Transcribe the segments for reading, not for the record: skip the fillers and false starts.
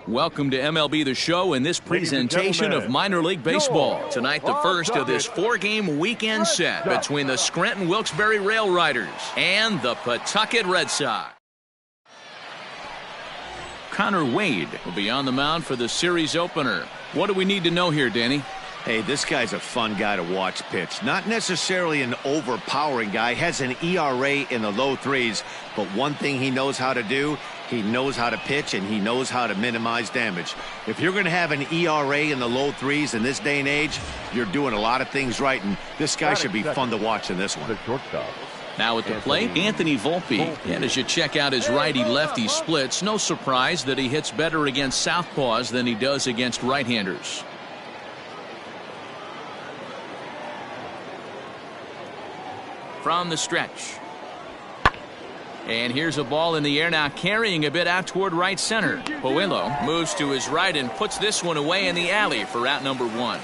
Welcome to MLB The Show in this presentation of minor league baseball. Tonight, the first of this four-game weekend set between the Scranton Wilkes-Barre Rail Riders and the Pawtucket Red Sox. Connor Wade will be on the mound for the series opener. What do we need to know here, Danny? Hey, this guy's a fun guy to watch pitch. Not necessarily an overpowering guy. Has an ERA in the low threes. But one thing he knows how to do, he knows how to pitch and he knows how to minimize damage. If you're going to have an ERA in the low threes in this day and age, you're doing a lot of things right. And this guy should be fun to watch in this one. Now at the plate, Anthony Volpe. And as you check out his righty-lefty splits, no surprise that he hits better against southpaws than he does against right-handers. From the stretch. And here's a ball in the air now, carrying a bit out toward right center. Puello moves to his right and puts this one away in the alley for out number one.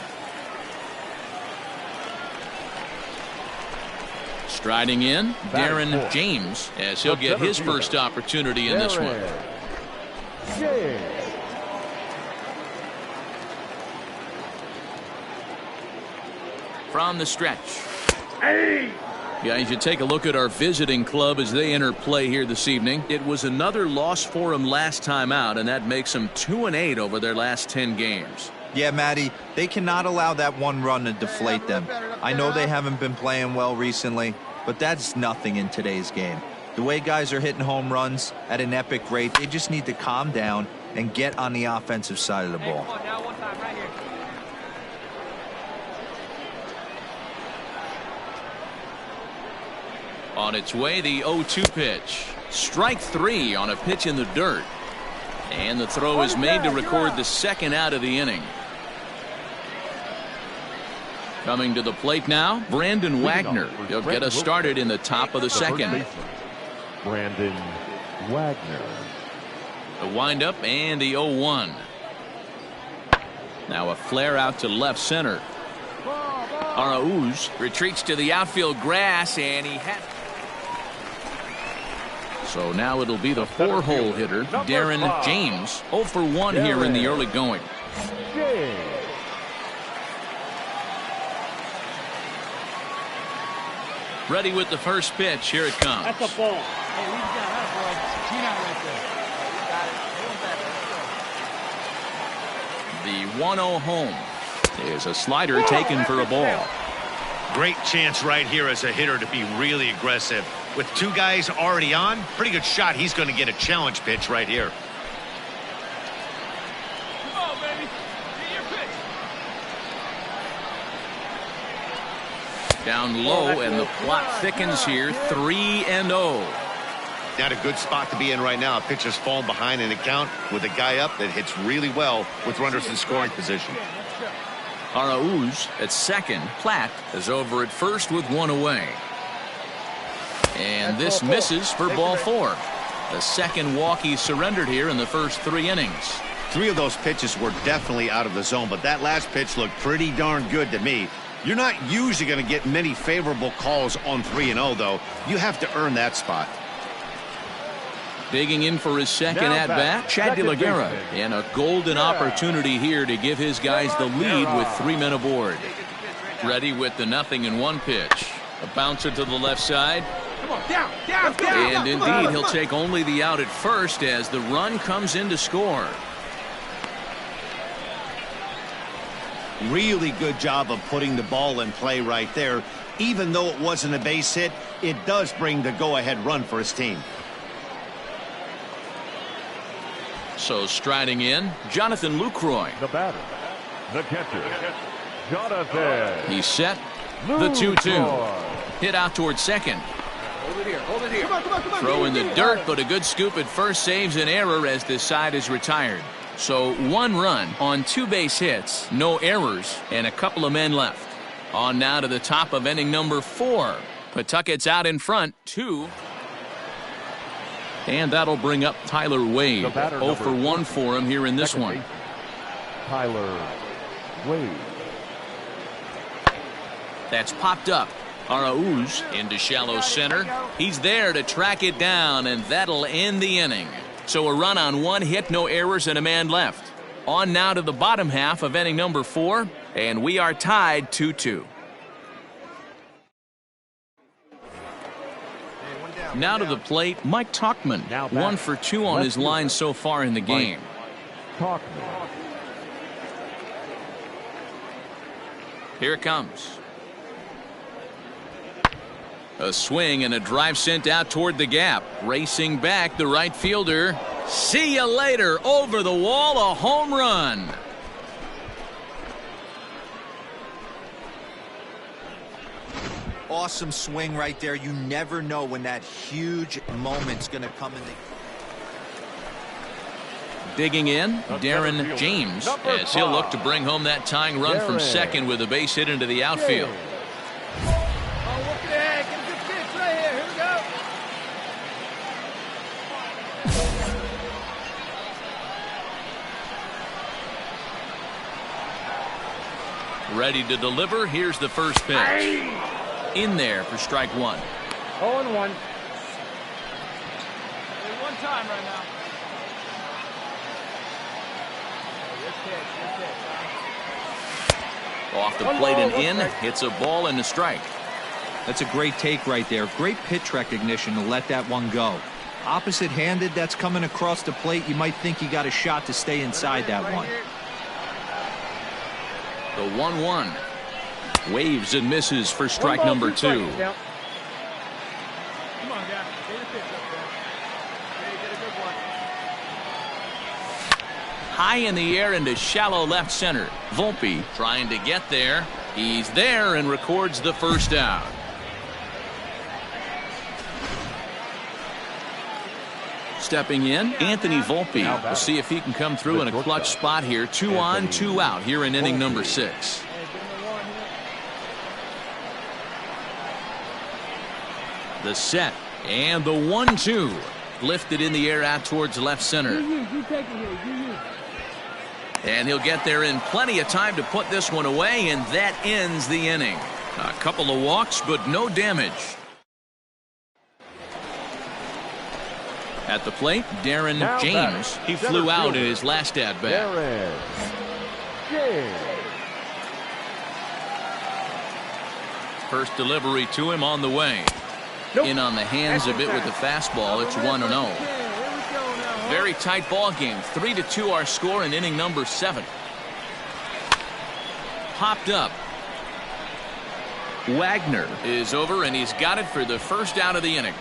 Striding in, Darren James, as he'll get his first opportunity in this one. From the stretch. Guys, you take a look at our visiting club as they enter play here this evening. It was another loss for them last time out, and that makes them 2-8 over their last 10 games. Yeah, Matty, they cannot allow that one run to deflate them. I know they haven't been playing well recently, but that's nothing in today's game. The way guys are hitting home runs at an epic rate, they just need to calm down and get on the offensive side of the ball. On its way, the 0-2 pitch. Strike three on a pitch in the dirt. And the throw is made to record the second out of the inning. Coming to the plate now, Brandon Wagner. He'll get us started in the top of the second. Brandon Wagner. The windup and the 0-1. Now a flare out to left center. Arauz retreats to the outfield grass, and he has. So now it'll be the four-hole hitter, Darren James, 0 for 1 here in the early going. Ready with the first pitch. Here it comes. That's a ball. Hey, leave it down. That's a peanut right there. The 1-0 home is a slider taken for a ball. Great chance right here as a hitter to be really aggressive. With two guys already on, pretty good shot. He's going to get a challenge pitch right here. Come on, baby. Get your pitch. Down low, and the plot thickens here. 3-0. Not a good spot to be in right now. Pitcher's falling behind in the count with a guy up that hits really well with runners in scoring position. Arauz at second. Platt is over at first with one away. And this misses for ball four. The second walk he surrendered here in the first 3 innings. 3 of those pitches were definitely out of the zone, but that last pitch looked pretty darn good to me. You're not usually going to get many favorable calls on 3-0, though. You have to earn that spot. Digging in for his second at-bat, Chad De La Guerra. And a golden opportunity here to give his guys the lead with 3 men aboard. Ready with the 0-1 pitch. A bouncer to the left side. Come on, down. And indeed, he'll take only the out at first as the run comes in to score. Really good job of putting the ball in play right there. Even though it wasn't a base hit, it does bring the go-ahead run for his team. So striding in, Jonathan Lucroy. The batter, the catcher, Jonathan. He's set. The 2-2. Hit out towards second. Hold it here. Hold it here. Come on. Throw in the dirt, but a good scoop at first saves an error as this side is retired. So 1 run on 2 base hits, no errors, and a couple of men left. On now to the top of inning number 4. Pawtucket's out in front, 2. And that'll bring up Tyler Wade. 0 for 1 for him here in this one. Tyler Wade. That's popped up. Arauz into shallow center. He's there to track it down, and that'll end the inning. So a run on 1 hit, no errors, and a man left. On now to the bottom half of inning number 4, and we are tied 2-2. Now to the plate, Mike Tauchman. 1 for 2 on his line so far in the game. Here it comes. A swing and a drive sent out toward the gap. Racing back, the right fielder. See you later. Over the wall, a home run. Awesome swing right there. You never know when that huge moment's going to come in. Digging in, Darren James, as he'll look to bring home that tying run from second with a base hit into the outfield. Oh, what the heck? Get a good pitch right here. Here we go. Ready to deliver. Here's the first pitch. In there for strike 1. 0-1. Only one time right now. Off the plate and in. Hits a ball and a strike. That's a great take right there. Great pitch recognition to let that one go. Opposite-handed, that's coming across the plate. You might think you got a shot to stay inside that one. The 1-1. Waves and misses for strike number 2. Come on, guy. Get a pitch up there. Get a good one. High in the air into shallow left center. Volpe trying to get there. He's there and records the first out. Stepping in, Anthony Volpe. We'll see if he can come through in a clutch spot here. 2 on, 2 out here in inning number 6. The set and the 1-2 lifted in the air out towards left center. And he'll get there in plenty of time to put this one away, and that ends the inning. A couple of walks, but no damage. At the plate, Darren James. He flew out in his last at-bat. First delivery to him on the way. In on the hands a bit with the fastball. It's 1-0. Very tight ball game. 3-2 our score in inning number 7. Popped up. Wagner is over, and he's got it for the first out of the inning.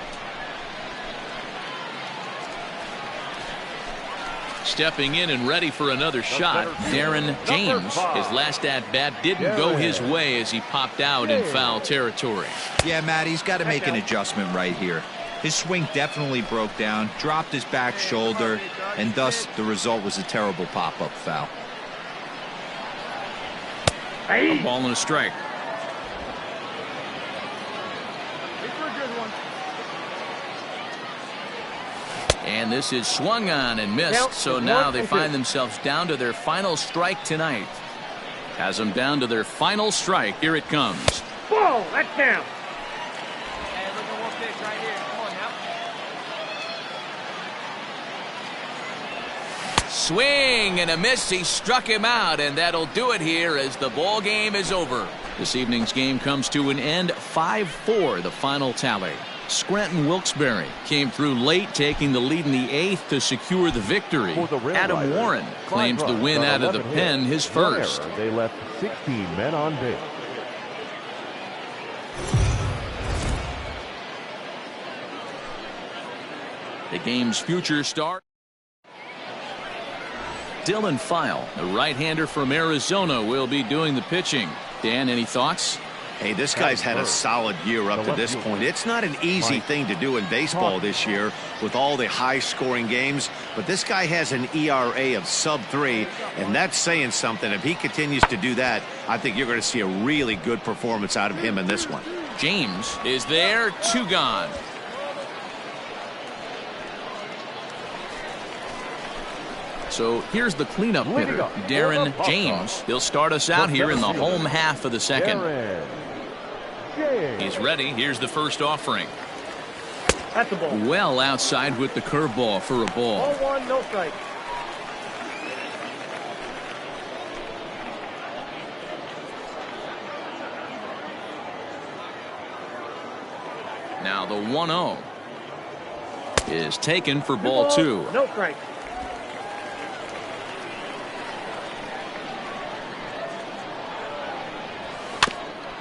Stepping in and ready for another shot, Darren James. His last at-bat didn't go his way as he popped out in foul territory. Yeah, Matt, he's got to make an adjustment right here. His swing definitely broke down, dropped his back shoulder, and thus the result was a terrible pop-up foul. A ball and a strike. And this is swung on and missed, so now they find themselves down to their final strike tonight. Has them down to their final strike. Here it comes. Ball, that's down. Hey, look at one pitch right here. Come on now. Swing and a miss. He struck him out, and that'll do it here as the ball game is over. This evening's game comes to an end. 5-4, the final tally. Scranton Wilkes-Barre came through late, taking the lead in the 8th to secure the victory. Adam Warren claims the win out of the pen, his first. They left 16 men on base. The game's future star, Dylan File, the right-hander from Arizona, will be doing the pitching. Dan, any thoughts? Hey, this guy's had a solid year up to this point. It's not an easy thing to do in baseball this year with all the high-scoring games, but this guy has an ERA of sub-3, and that's saying something. If he continues to do that, I think you're going to see a really good performance out of him in this one. James is there, 2 gone. So here's the cleanup hitter, Darren James. He'll start us out here in the home half of the second. He's ready. Here's the first offering. That's the ball. Well outside with the curveball for a ball. Ball 1, no strike. Now the 1-0 is taken for ball 2. No strike.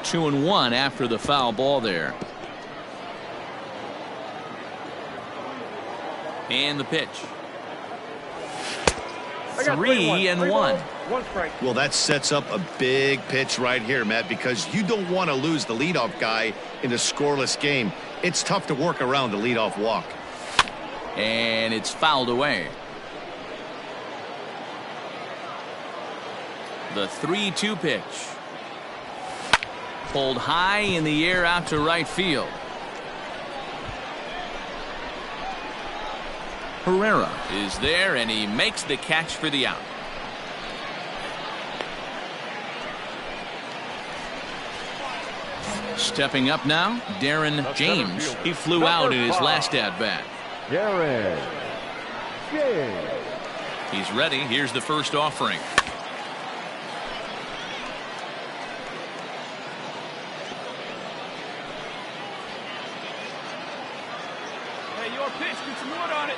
Two and 1 after the foul ball there. And the pitch. 3 and 1. One strike. Well, that sets up a big pitch right here, Matt, because you don't want to lose the leadoff guy in a scoreless game. It's tough to work around the leadoff walk. And it's fouled away. The 3-2 pitch. Pulled high in the air out to right field. Herrera is there, and he makes the catch for the out. Stepping up now, Darren James. He flew out in his last at-bat. Darren James. He's ready. Here's the first offering. Hey, your pitch. Get some wood on it.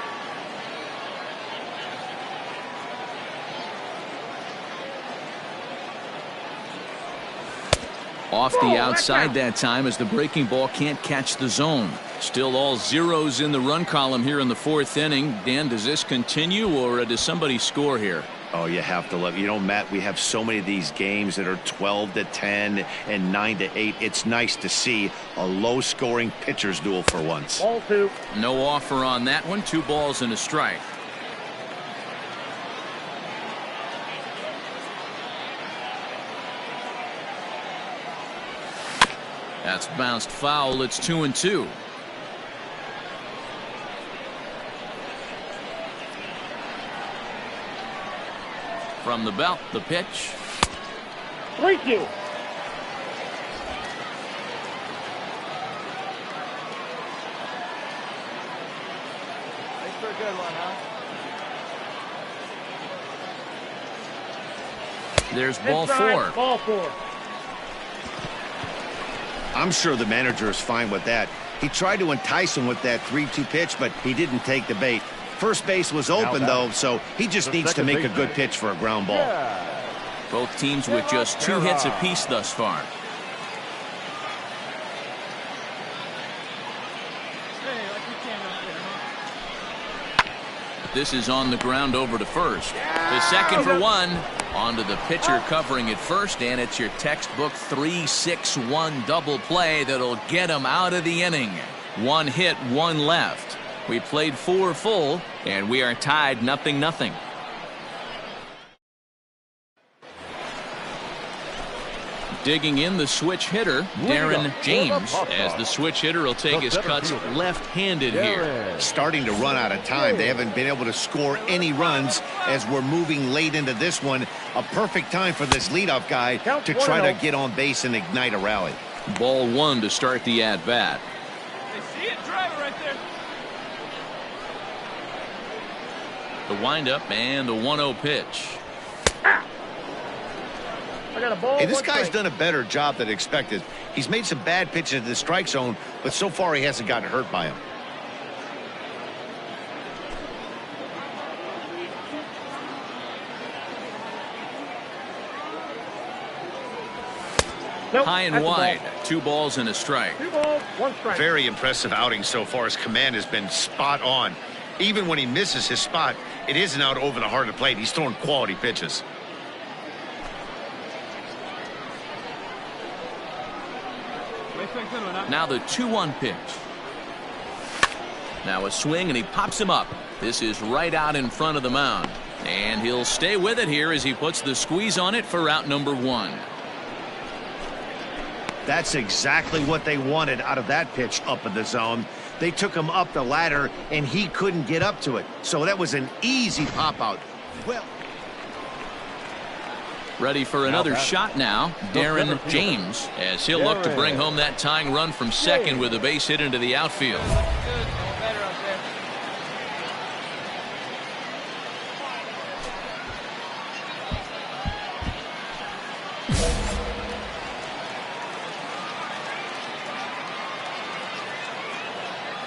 Off the outside that time as the breaking ball can't catch the zone. Still all zeros in the run column here in the 4th inning. Dan, does this continue or does somebody score here? Oh, you have to love, Matt, we have so many of these games that are 12-10 and 9-8. It's nice to see a low-scoring pitcher's duel for once. Ball 2. No offer on that one. 2 balls and a strike. That's bounced foul. It's 2-2. From the belt, the pitch. 3-2. Thanks for a good one, huh? There's ball Inside, 4. Ball 4. I'm sure the manager is fine with that. He tried to entice him with that 3-2 pitch, but he didn't take the bait. First base was open, though, so he just needs to make a good pitch for a ground ball. Both teams with just 2 hits apiece thus far. Hey, like you can out there, huh? This is on the ground over to first. The second for 1. Onto the pitcher covering it first, and it's your textbook 3-6-1 double play that'll get him out of the inning. 1 hit, 1 left. We played 4 full, and we are tied 0-0. Digging in the switch hitter, Darren James, as the switch hitter will take his cuts left-handed here. Starting to run out of time. They haven't been able to score any runs as we're moving late into this one. A perfect time for this leadoff guy to try to get on base and ignite a rally. Ball 1 to start the at-bat. Hey, see it? Drive it right there. The windup and the 1-0 pitch. I got a ball. Hey, this 1 guy's strike. done a better job than expected. He's made some bad pitches in the strike zone, but so far he hasn't gotten hurt by him. Nope, High and that's a ball. wide. 2 balls and a strike. 2 balls, 1 strike. Very impressive outing so far. His command has been spot on. Even when he misses his spot, it isn't out over the heart of the plate. He's throwing quality pitches. Wait for a good one, huh? Now the 2-1 pitch. Now a swing, and he pops him up. This is right out in front of the mound. And he'll stay with it here as he puts the squeeze on it for out number 1. That's exactly what they wanted out of that pitch up in the zone. They took him up the ladder, and he couldn't get up to it. So that was an easy pop-out. Well, ready for another shot now, Darren James, as he'll look to bring home that tying run from second with a base hit into the outfield. Good.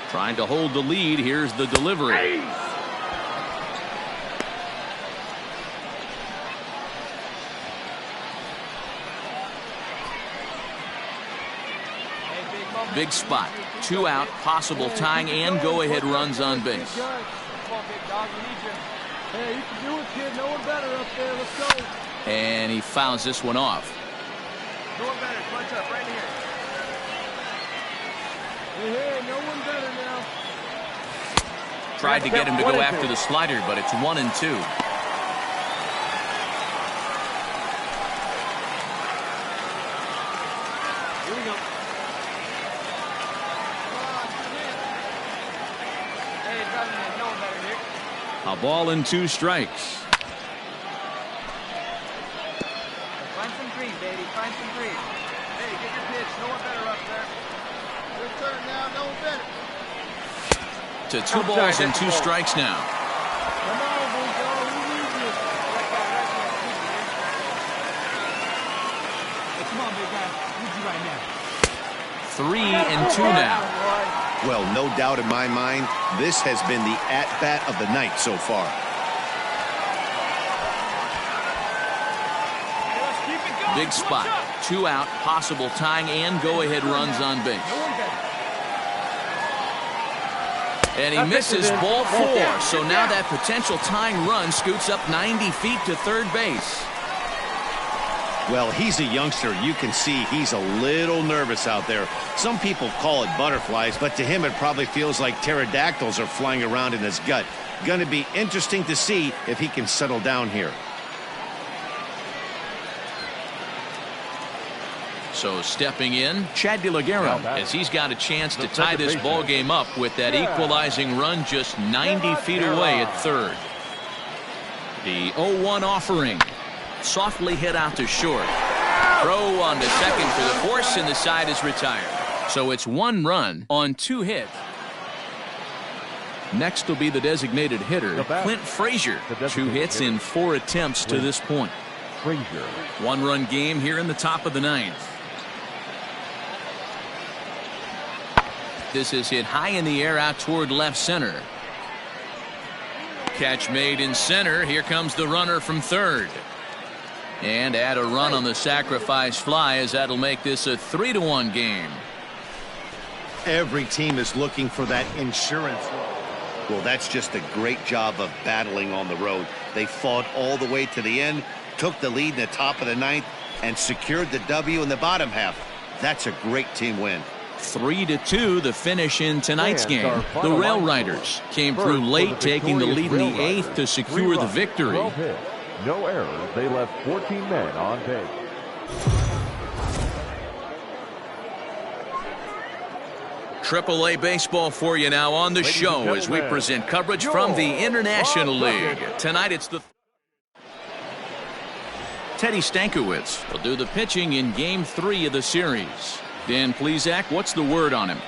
Trying to hold the lead. Here's the delivery. Big spot. 2 out, possible tying and go-ahead runs on base. Come on, big dog. We need you. Hey, you can do it, kid. No one better up there. Let's go. And he fouls this one off. No one better. Punch up right here. Hey, no one better now. Tried to get him to go after the slider, but it's 1-2. Here we go. Hey, driving in. No one better here. A ball and 2 strikes. Find some green, baby. Find some green. Hey, get your pitch. No one better up there. Your turn now. No one better. To 2 balls and 2 strikes now. Come on, Bulldog. We need you. Hey, come on, big guy. We need you right now. 3-2 now. Well, no doubt in my mind, this has been the at-bat of the night so far. Big spot. 2 out, possible tying and go-ahead runs on base. And he misses ball 4. So now that potential tying run scoots up 90 feet to third base. Well, he's a youngster. You can see he's a little nervous out there. Some people call it butterflies, but to him it probably feels like pterodactyls are flying around in his gut. Going to be interesting to see if he can settle down here. So stepping in, Chad DeLaguerra, as he's got a chance to tie this ball game up with that equalizing run just 90 feet away at third. The 0-1 offering. Softly hit out to short. Throw on to second for the force, and the side is retired. So it's 1 run on 2 hits. Next will be the designated hitter, Clint Frazier. 2 hits in 4 attempts to this point. 1-run game here in the top of the 9th. This is hit high in the air out toward left center. Catch made in center. Here comes the runner from third. And add a run on the sacrifice fly, as that'll make this a 3-1 game. Every team is looking for that insurance. Well, that's just a great job of battling on the road. They fought all the way to the end, took the lead in the top of the 9th, and secured the W in the bottom half. That's a great team win. 3-2 the finish in tonight's game. The Rail Riders came through late, taking the lead in the 8th to secure the victory. No errors. They left 14 men on base. AAA baseball for you now on the show as we present coverage from the International League. Tonight it's the Teddy Stankiewicz will do the pitching in Game 3 of the series. Dan Plesac, what's the word on him?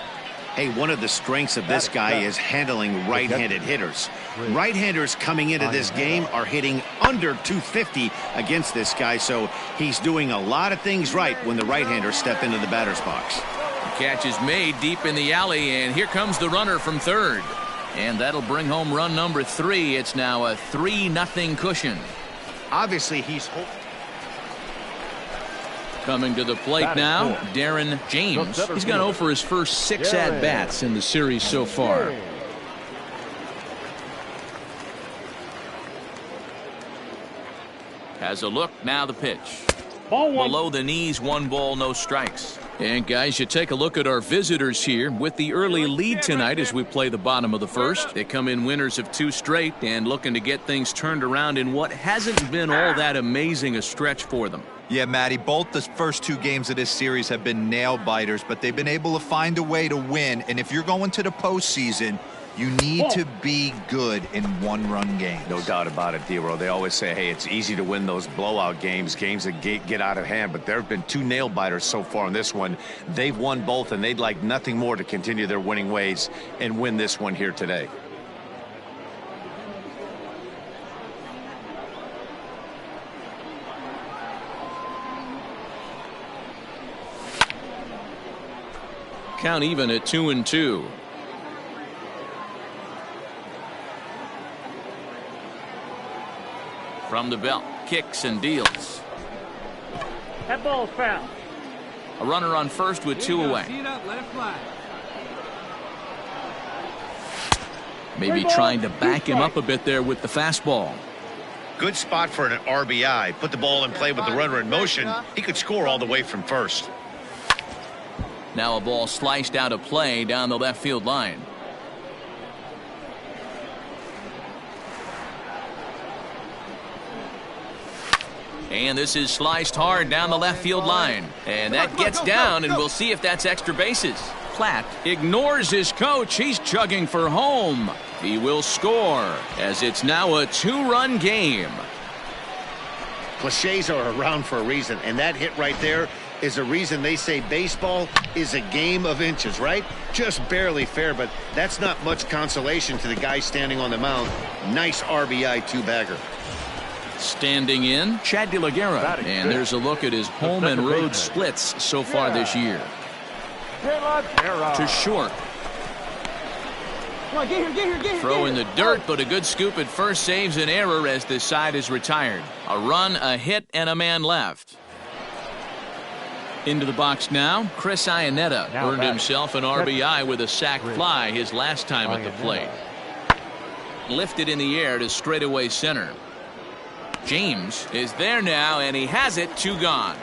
Hey, one of the strengths of this guy is handling right-handed hitters. Right-handers coming into this game are hitting under 250 against this guy, so he's doing a lot of things right when the right-handers step into the batter's box. The catch is made deep in the alley, and here comes the runner from third. And that'll bring home run number 3. It's now a 3-0 cushion. Obviously, he's coming to the plate now, Darren James. He's gone 0 for his first 6 at-bats in the series so far. Has a look, now the pitch. Below the knees, 1 ball, no strikes. And guys, you take a look at our visitors here with the early lead tonight as we play the bottom of the first. They come in winners of 2 straight and looking to get things turned around in what hasn't been all that amazing a stretch for them. Yeah, Matty, both the first 2 games of this series have been nail-biters, but they've been able to find a way to win. And if you're going to the postseason, you need to be good in 1-run games. No doubt about it, D-Row. They always say, hey, it's easy to win those blowout games that get out of hand. But there have been 2 nail-biters so far in this one. They've won both, and they'd like nothing more to continue their winning ways and win this one here today. Count even at 2-2. From the belt, kicks and deals. That ball's foul. A runner on first with 2 away. Maybe trying to back him up a bit there with the fastball. Good spot for an RBI. Put the ball in play with the runner in motion. He could score all the way from first. Now a ball sliced out of play down the left field line. And this is sliced hard down the left field line. And that gets down, and we'll see if that's extra bases. Platt ignores his coach. He's chugging for home. He will score as it's now a 2-run game. Cliches are around for a reason, and that hit right there is a reason they say baseball is a game of inches, right? Just barely fair, but that's not much consolation to the guy standing on the mound. Nice RBI two-bagger. Standing in, Chad De La Guerra. And there's a look at his home and road splits so far this year. To short. Come on, get here. Throw in the dirt, but a good scoop at first saves an error as this side is retired. A run, a hit, and a man left. Into the box now, Chris Iannetta earned himself an RBI with a sac fly his last time at the plate. Lifted in the air to straightaway center. James is there now, and he has it. 2 gone.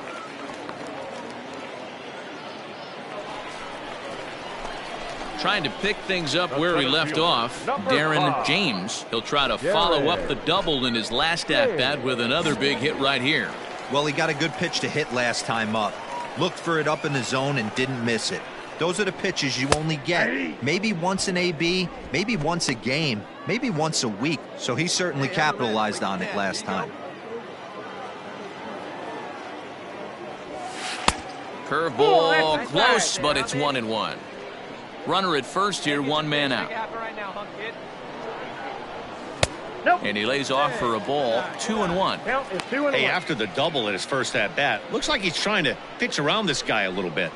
Trying to pick things up where he left off. Darren James. He'll try to follow up the double in his last at-bat with another big hit right here. Well, he got a good pitch to hit last time up. Looked for it up in the zone and didn't miss it. Those are the pitches you only get maybe once in AB, maybe once a game, maybe once a week. So he certainly capitalized on it last time. Curveball close, but it's 1-1. Runner at first here, 1 man out. And he lays off for a ball. 2-1. Hey, after the double at his first at bat, looks like he's trying to pitch around this guy a little bit.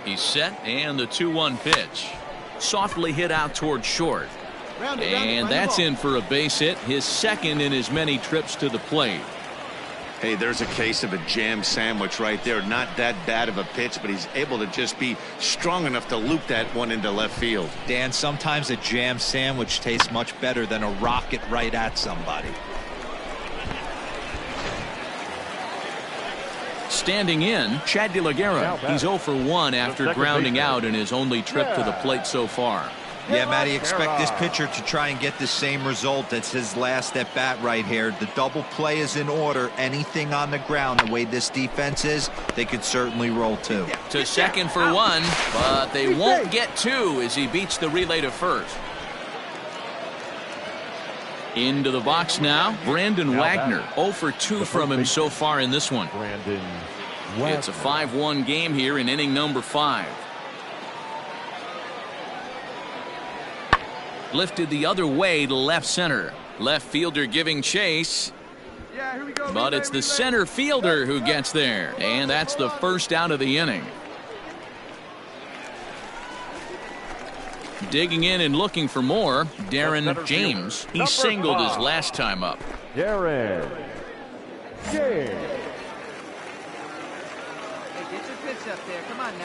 He's set, and the 2-1 pitch. Softly hit out toward short. And that's in for a base hit, his second in as many trips to the plate. Hey, there's a case of a jam sandwich right there. Not that bad of a pitch, but he's able to just be strong enough to loop that one into left field. Dan, sometimes a jam sandwich tastes much better than a rocket right at somebody. Standing in, Chad De La Guerra. He's 0 for 1 after grounding out in his only trip to the plate so far. Yeah, Matty, expect this pitcher to try and get the same result as his last at bat right here. The double play is in order. Anything on the ground, the way this defense is, they could certainly roll 2. To second for 1, but they won't get 2 as he beats the relay to first. Into the box now, Brandon Wagner. 0 for 2 from him so far in this one. It's a 5-1 game here in inning number 5. Lifted the other way to left center. Left fielder giving chase. But it's the center fielder who gets there. And that's the first out of the inning. Digging in and looking for more, Darren James. He singled his last time up. Darren James.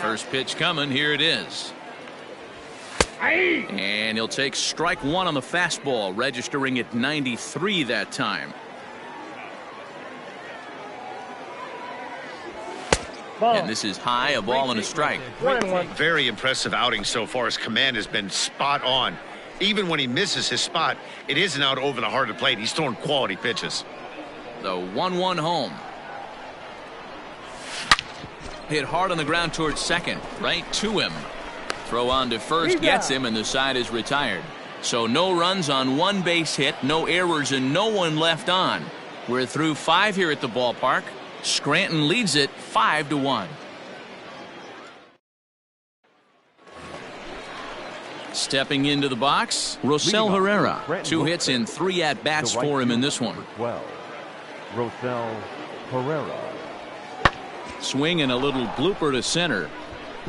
First pitch coming. Here it is. And he'll take strike 1 on the fastball, registering at 93 that time. And this is high, a ball and a strike. Very impressive outing so far. His command has been spot on. Even when he misses his spot, it isn't out over the heart of the plate. He's throwing quality pitches. The 1-1 home. Hit hard on the ground towards second, right to him. Throw on to first gets him, and the side is retired. So no runs on 1 base hit, no errors, and no one left on. We're through 5 here at the ballpark. Scranton leads it 5-1. Stepping into the box, Rosell Herrera. 2 hits in 3 at-bats for him in this one. 12, Rosell Herrera. Swing and a little blooper to center.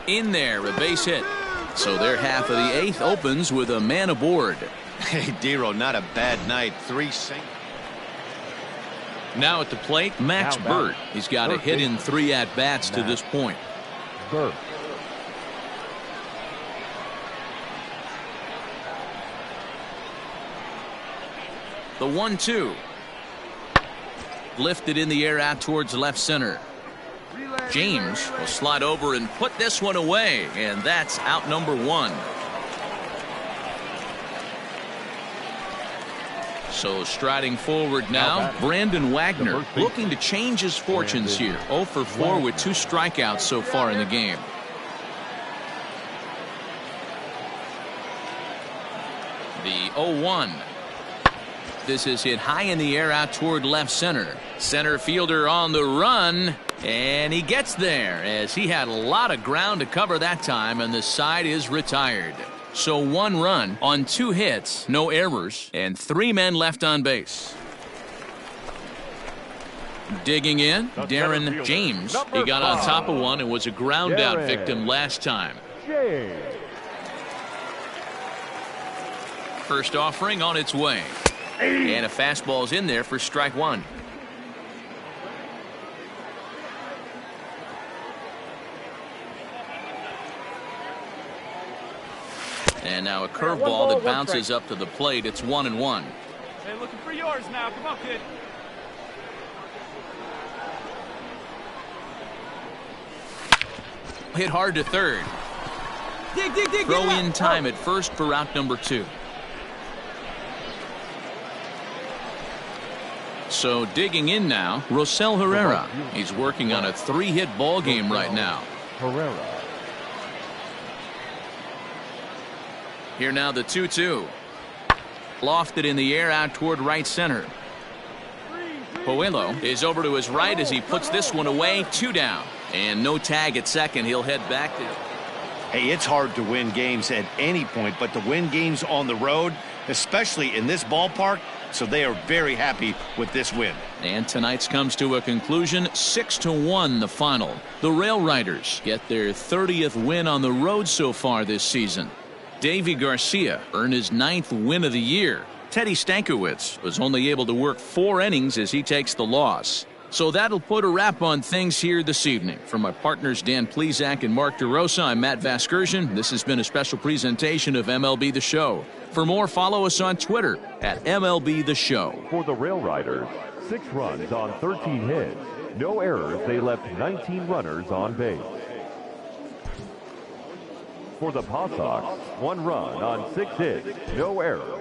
In there, a base hit. So their half of the eighth opens with a man aboard. Hey, Dero, not a bad night. 3 singles. Now at the plate, Max Burt. He's got a hit in 3 at-bats to this point. Burt. The 1-2. Lifted in the air out towards left center. James will slide over and put this one away, and that's out number 1. So striding forward now, Brandon Wagner looking to change his fortunes here. 0 for 4 with 2 strikeouts so far in the game. The 0-1. This is hit high in the air out toward left center. Center fielder on the run, and he gets there as he had a lot of ground to cover that time, and the side is retired. So 1 run on 2 hits, no errors, and 3 men left on base. Digging in, Darren James. He got on top of one and was a ground out victim last time. First offering on its way. And a fastball's in there for strike 1. And now a curveball that bounces up to the plate. It's 1-1. Hey, looking for yours now. Come on, kid. Hit hard to third. Dig. Throw in time at first for out number 2. So digging in now, Rosell Herrera. He's working on a 3-hit ball game right now. Herrera. Here now the 2-2. Lofted in the air out toward right center. Puello is over to his right as he puts this one away. 2 down. And no tag at second. He'll head back to. Hey, it's hard to win games at any point, but to win games on the road, especially in this ballpark, so they are very happy with this win. And tonight's comes to a conclusion. 6-1 the final. The Rail Riders get their 30th win on the road so far this season. Davy Garcia earned his 9th win of the year. Teddy Stankiewicz was only able to work 4 innings as he takes the loss. So that'll put a wrap on things here this evening. From my partners Dan Plesac and Mark DeRosa, I'm Matt Vasgersian. This has been a special presentation of MLB The Show. For more, follow us on Twitter at MLB The Show. For the Rail Riders, 6 runs on 13 hits. No errors. They left 19 runners on base. For the Paw Sox, 1 run on 6 hits. No errors.